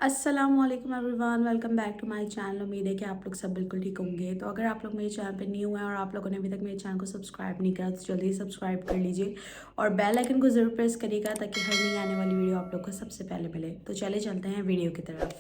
अस्सलामुअलैकुम everyone, welcome back to my channel. उम्मीद है कि आप लोग सब बिल्कुल ठीक होंगे। तो अगर आप लोग मेरे चैनल पे न्यू हैं और आप लोगों ने अभी तक मेरे चैनल को सब्सक्राइब नहीं करा तो जल्दी सब्सक्राइब कर लीजिए और बेल आइकन को ज़रूर प्रेस करिएगा ताकि हर नई आने वाली वीडियो आप लोग को सबसे पहले मिले। तो चले चलते हैं वीडियो की तरफ।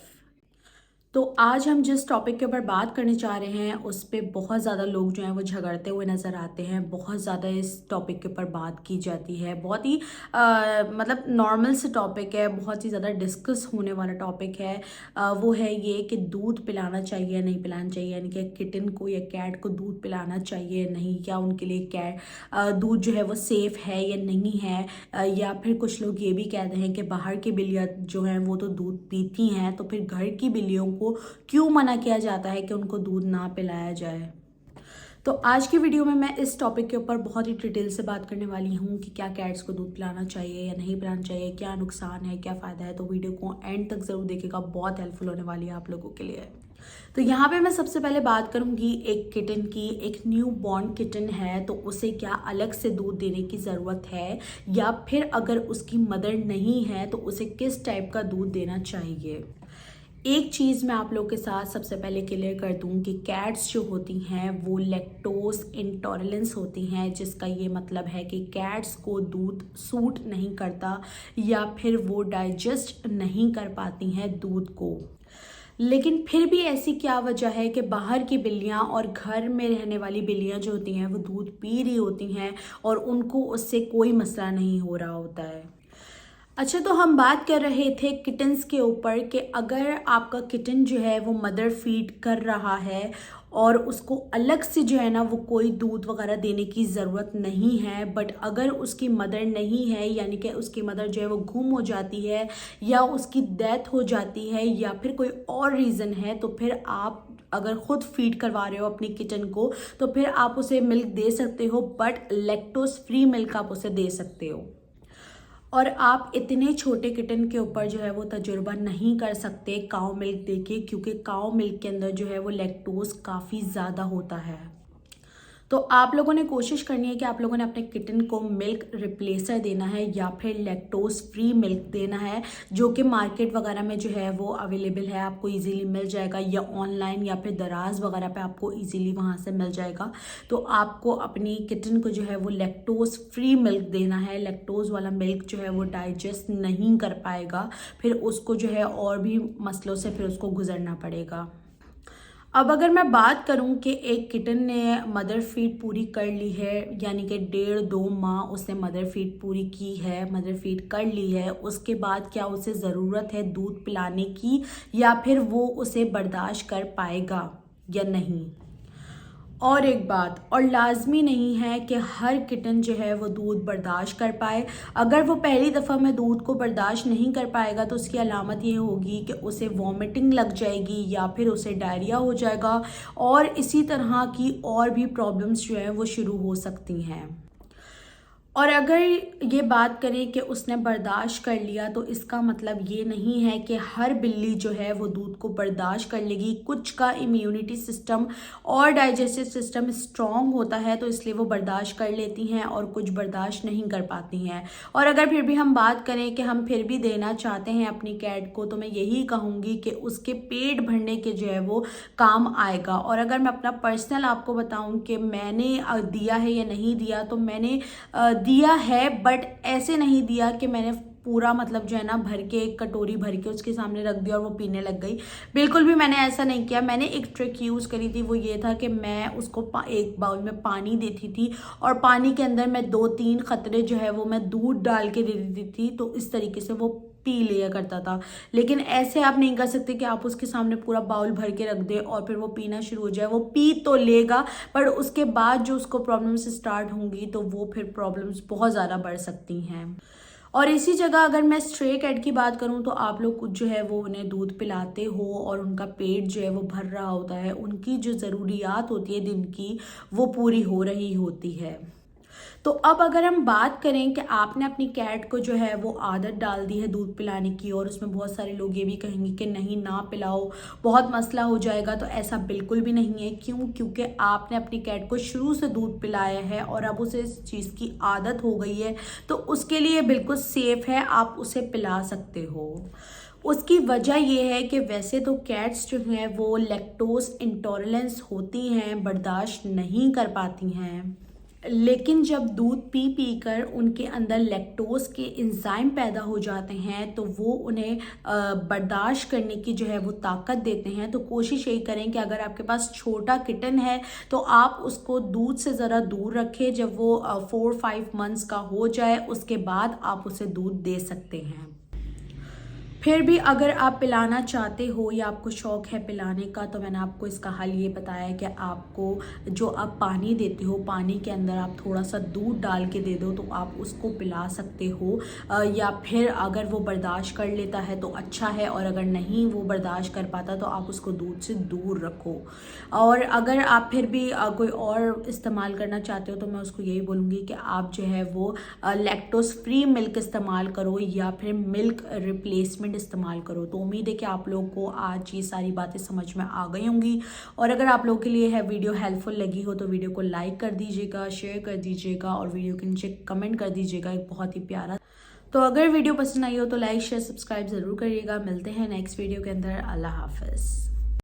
तो आज हम जिस टॉपिक के ऊपर बात करने जा रहे हैं उस पे बहुत ज़्यादा लोग जो हैं वो झगड़ते हुए नज़र आते हैं। बहुत ज़्यादा इस टॉपिक के ऊपर बात की जाती है। बहुत ही मतलब नॉर्मल से टॉपिक है, बहुत ही ज़्यादा डिस्कस होने वाला टॉपिक है। वो है ये कि दूध पिलाना चाहिए या नहीं पिलाना चाहिए, यानी कि किटन को या कैट को दूध पिलाना चाहिए या नहीं, क्या उनके लिए कैट दूध जो है वो सेफ़ है या नहीं है। या फिर कुछ लोग ये भी कहते हैं कि बाहर की बिल्लियाँ जो हैं वो तो दूध पीती हैं, तो फिर घर की बिल्लियों को क्यों मना किया जाता है कि उनको दूध ना पिलाया जाए। तो आज की वीडियो में मैं इस टॉपिक के ऊपर बहुत ही डिटेल से बात करने वाली हूँ कि क्या कैट्स को दूध पिलाना चाहिए या नहीं पिलाना चाहिए, क्या नुकसान है, क्या फ़ायदा है। तो वीडियो को एंड तक ज़रूर देखिएगा, बहुत हेल्पफुल होने वाली है आप लोगों के लिए। तो यहाँ पे मैं सबसे पहले बात करूँगी एक किटन की। एक न्यू बॉर्न किटन है तो उसे क्या अलग से दूध देने की ज़रूरत है, या फिर अगर उसकी मदर नहीं है तो उसे किस टाइप का दूध देना चाहिए। एक चीज़ मैं आप लोग के साथ सबसे पहले क्लियर कर दूं कि कैट्स जो होती हैं वो लैक्टोज इंटॉलरेंस होती हैं, जिसका ये मतलब है कि कैट्स को दूध सूट नहीं करता या फिर वो डाइजेस्ट नहीं कर पाती हैं दूध को। लेकिन फिर भी ऐसी क्या वजह है कि बाहर की बिल्लियाँ और घर में रहने वाली बिल्लियाँ जो होती हैं वो दूध पी रही होती हैं और उनको उससे कोई मसला नहीं हो रहा होता है। अच्छा, तो हम बात कर रहे थे किटन्स के ऊपर कि अगर आपका किटन जो है वो मदर फीड कर रहा है और उसको अलग से जो है ना वो कोई दूध वगैरह देने की ज़रूरत नहीं है, बट अगर उसकी मदर नहीं है, यानी कि उसकी मदर जो है वो गुम हो जाती है या उसकी डेथ हो जाती है या फिर कोई और रीज़न है, तो फिर आप अगर ख़ुद फीड करवा रहे हो अपनी किचन को तो फिर आप उसे मिल्क दे सकते हो, बट लैक्टोज फ्री मिल्क आप उसे दे सकते हो। और आप इतने छोटे किटन के ऊपर जो है वो तजुर्बा नहीं कर सकते काऊ मिल्क देके, क्योंकि काऊ मिल्क के अंदर जो है वो लैक्टोज काफ़ी ज़्यादा होता है। तो आप लोगों ने कोशिश करनी है कि आप लोगों ने अपने किटन को मिल्क रिप्लेसर देना है या फिर लैक्टोज फ्री मिल्क देना है, जो कि मार्केट वगैरह में जो है वो अवेलेबल है, आपको इजीली मिल जाएगा, या ऑनलाइन या फिर दराज वगैरह पे आपको इजीली वहाँ से मिल जाएगा। तो आपको अपनी किटन को जो है वो लैक्टोज फ्री मिल्क देना है। लैक्टोज वाला मिल्क जो है वो डाइजेस्ट नहीं कर पाएगा, फिर उसको जो है और भी मसलों से फिर उसको गुजरना पड़ेगा। अब अगर मैं बात करूं कि एक किटन ने मदर फीड पूरी कर ली है, यानी कि 1.5-2 माह उसने मदर फीड पूरी की है, मदर फीड कर ली है, उसके बाद क्या उसे ज़रूरत है दूध पिलाने की, या फिर वो उसे बर्दाश्त कर पाएगा या नहीं। और एक बात, और लाजमी नहीं है कि हर किटन जो है वो दूध बर्दाश्त कर पाए। अगर वो पहली दफ़ा में दूध को बर्दाश्त नहीं कर पाएगा तो उसकी अलामत ये होगी कि उसे वॉमिटिंग लग जाएगी या फिर उसे डायरिया हो जाएगा, और इसी तरह की और भी प्रॉब्लम्स जो हैं वो शुरू हो सकती हैं। और अगर ये बात करें कि उसने बर्दाश्त कर लिया तो इसका मतलब ये नहीं है कि हर बिल्ली जो है वो दूध को बर्दाश्त कर लेगी। कुछ का इम्यूनिटी सिस्टम और डाइजेस्टिव सिस्टम स्ट्रॉन्ग होता है तो इसलिए वो बर्दाश्त कर लेती हैं, और कुछ बर्दाश्त नहीं कर पाती हैं। और अगर फिर भी हम बात करें कि हम फिर भी देना चाहते हैं अपनी कैट को, तो मैं यही कहूँगी कि उसके पेट भरने के जो है वो काम आएगा। और अगर मैं अपना पर्सनल आपको बताऊँ कि मैंने दिया है या नहीं दिया, तो मैंने दिया है, बट ऐसे नहीं दिया कि मैंने पूरा मतलब जो है ना भर के एक कटोरी भर के उसके सामने रख दिया और वो पीने लग गई। बिल्कुल भी मैंने ऐसा नहीं किया। मैंने एक ट्रिक यूज़ करी थी, वो ये था कि मैं उसको एक बाउल में पानी देती थी और पानी के अंदर मैं 2-3 कतरे जो है वो मैं दूध डाल के दे देती थी, तो इस तरीके से वो पी लिया करता था। लेकिन ऐसे आप नहीं कर सकते कि आप उसके सामने पूरा बाउल भर के रख दे और फिर वो पीना शुरू हो जाए। वो पी तो लेगा, पर उसके बाद जो उसको प्रॉब्लम्स स्टार्ट होंगी तो वो फिर प्रॉब्लम्स बहुत ज़्यादा बढ़ सकती हैं। और इसी जगह अगर मैं स्ट्रे कैट की बात करूं तो आप लोग कुछ जो है वो उन्हें दूध पिलाते हो और उनका पेट जो है वो भर रहा होता है, उनकी जो ज़रूरियात होती है दिन की वो पूरी हो रही होती है। तो अब अगर हम बात करें कि आपने अपनी कैट को जो है वो आदत डाल दी है दूध पिलाने की, और उसमें बहुत सारे लोग ये भी कहेंगे कि नहीं ना पिलाओ, बहुत मसला हो जाएगा, तो ऐसा बिल्कुल भी नहीं है। क्यों? क्योंकि आपने अपनी कैट को शुरू से दूध पिलाया है और अब उसे इस चीज़ की आदत हो गई है, तो उसके लिए बिल्कुल सेफ़ है, आप उसे पिला सकते हो। उसकी वजह ये है कि वैसे तो कैट्स जो हैं वो लैक्टोज इंटॉलरेंस होती हैं, बर्दाश्त नहीं कर पाती हैं, लेकिन जब दूध पी पी कर उनके अंदर लैक्टोज के एंजाइम पैदा हो जाते हैं तो वो उन्हें बर्दाश्त करने की जो है वो ताकत देते हैं। तो कोशिश यही करें कि अगर आपके पास छोटा किटन है तो आप उसको दूध से ज़रा दूर रखें। जब वो 4-5 मंथ्स का हो जाए उसके बाद आप उसे दूध दे सकते हैं। फिर भी अगर आप पिलाना चाहते हो या आपको शौक़ है पिलाने का, तो मैंने आपको इसका हल ये बताया कि आपको जो आप पानी देते हो, पानी के अंदर आप थोड़ा सा दूध डाल के दे दो तो आप उसको पिला सकते हो। या फिर अगर वो बर्दाश्त कर लेता है तो अच्छा है, और अगर नहीं वो बर्दाश्त कर पाता तो आप उसको दूध से दूर रखो। और अगर आप फिर भी कोई और इस्तेमाल करना चाहते हो तो मैं उसको यही बोलूँगी कि आप जो है वो लैक्टोज फ्री मिल्क इस्तेमाल करो या फिर मिल्क रिप्लेसमेंट इस्तेमाल करो। तो उम्मीद है कि आप लोगों को आज ये सारी बातें समझ में आ गई होंगी, और अगर आप लोगों के लिए है वीडियो हेल्पफुल लगी हो तो वीडियो को लाइक कर दीजिएगा, शेयर कर दीजिएगा और वीडियो के नीचे कमेंट कर दीजिएगा एक बहुत ही प्यारा। तो अगर वीडियो पसंद आई हो तो लाइक शेयर सब्सक्राइब ज़रूर करिएगा। मिलते हैं नेक्स्ट वीडियो के अंदर। अल्लाह हाफिज़।